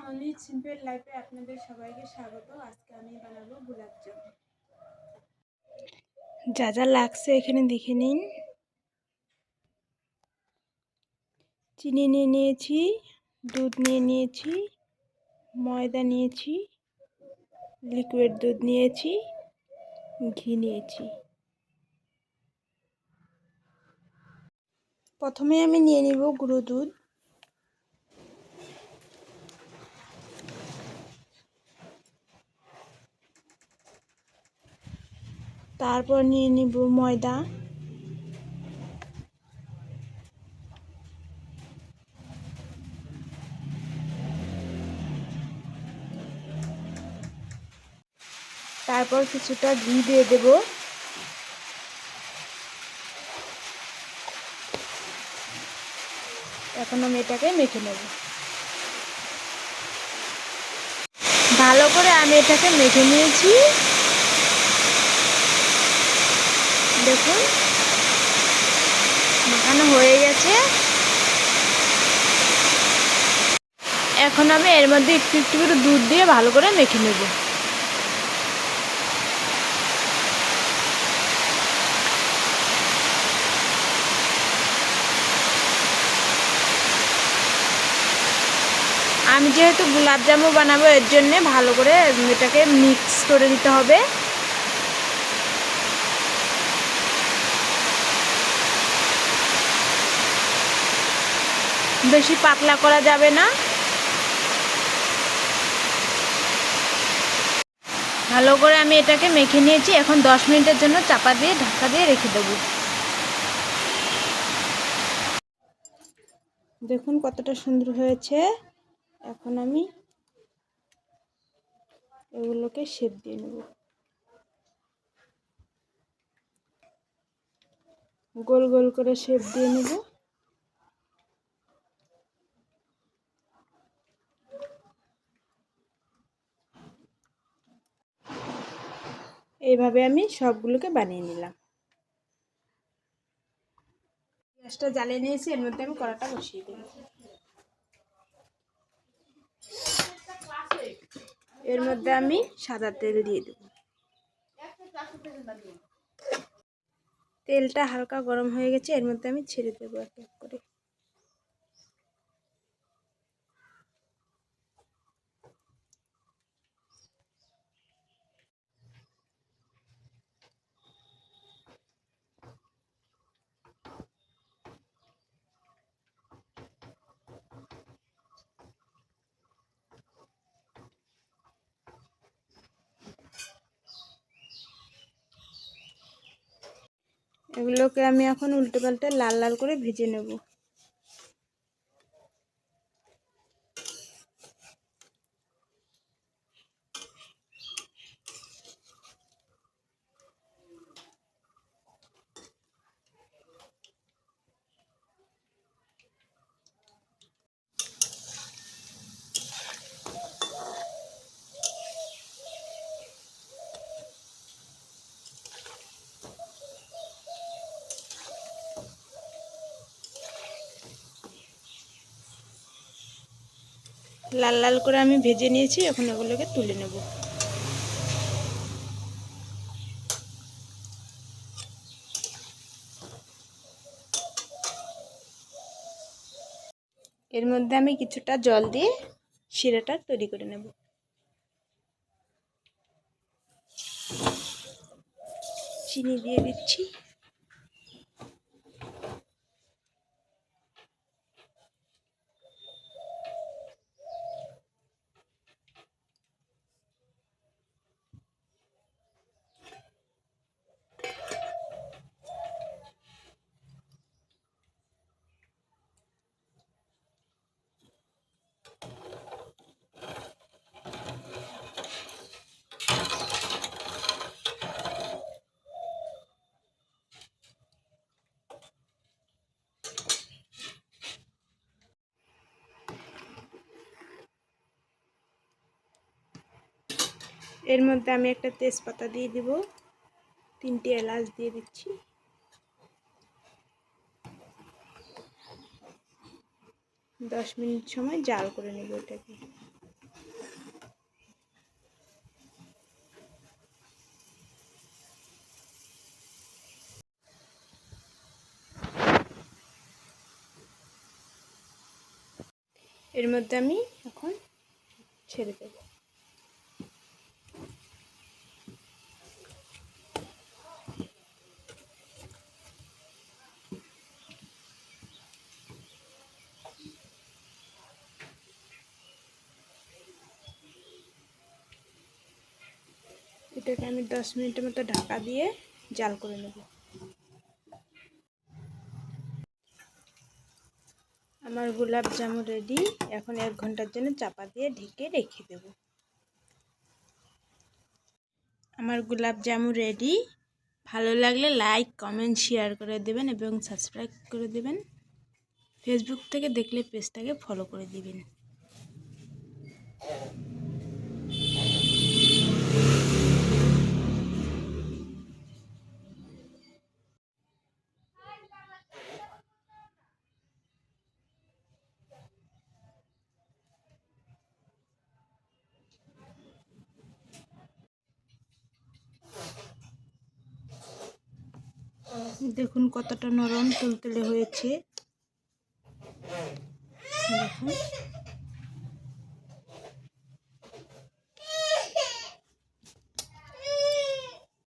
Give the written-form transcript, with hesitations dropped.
মামনির সিম্পল লাইফে আপনাদের সবাইকে স্বাগত। আজকে আমি বানাবো গোলাপ জামুন। যা যা লাগছে এখানে দেখে নিন। চিনি নিয়ে নিয়েছি, দুধ নিয়ে নিয়েছি, ময়দা নিয়েছি, লিকুইড দুধ নিয়েছি, ঘি নিয়েছি। প্রথমে আমি নিয়ে নিব গুঁড়ো দুধ। তারপর নিয়ে নিব ময়দা, তারপর কিছুটা ঘি দিয়ে দেব। এখন আমি এটাকে মেখে নেব। ভালো করে আমি এটাকে মেখে নিয়েছি। দেখুন মাখানো হয়ে গেছে। এখন আমি এর মধ্যে একটু একটু করে দুধ দিয়ে ভালো করে মেখে নেব। আমি যেহেতু গোলাপ জামুন বানাবো এর জন্যে ভালো করে এটাকে মিক্স করে দিতে হবে। বেশি পাতলা করা যাবে না। ভালো করে আমি এটাকে মেখে নিয়েছি। এখন 10 মিনিটের জন্য চাপা দিয়ে ঢাকা দিয়ে রেখে দেবো। দেখুন কতটা সুন্দর হয়েছে। এখন আমি এগুলোকে শেপ দিয়ে নেব। গোল গোল করে শেপ দিয়ে নেব। এইভাবে আমি সবগুলোকে বানিয়ে নিলাম। গ্যাসটা জ্বালিয়ে নিয়েছি, এর মধ্যে আমি কড়াটা বসিয়ে দেব। এর মধ্যে আমি সাদা তেল দিয়ে দেব। তেলটা হালকা গরম হয়ে গেছে, এর মধ্যে আমি ছেড়ে দেবো এক এক করে। এগুলোকে আমি এখন উল্টে পাল্টে লাল লাল করে ভেজে নেব। লাল লাল করে আমি ভেজে নিয়েছি, এখন এগুলোকে তুলে নেব। এর মধ্যে আমি কিছুটা জল দিয়ে শিরাটা তৈরি করে নেব। চিনি দিয়ে দিচ্ছি। এর মধ্যে আমি একটা তেজপাতা দিয়ে দিব, 3টে এলাচ দিয়ে দিচ্ছি। দশ মিনিট সময় জাল করে নেব এটাকে। এর মধ্যে আমি এখন ছেড়ে দেব। এটাকে আমি 10 মিনিটের মতো ঢাকা দিয়ে জাল করে নেব। আমার গোলাপ জামুন রেডি। এখন 1 ঘন্টার জন্য চাপা দিয়ে ঢেকে রেখে দেব। আমার গোলাপ জামুন রেডি। ভালো লাগলে লাইক, কমেন্ট, শেয়ার করে দেবেন এবং সাবস্ক্রাইব করে দেবেন। ফেসবুক থেকে দেখলে পেজটাকে ফলো করে দিবেন। দেখুন কতটা নরম তুলতুলে হয়েছে। দেখুন।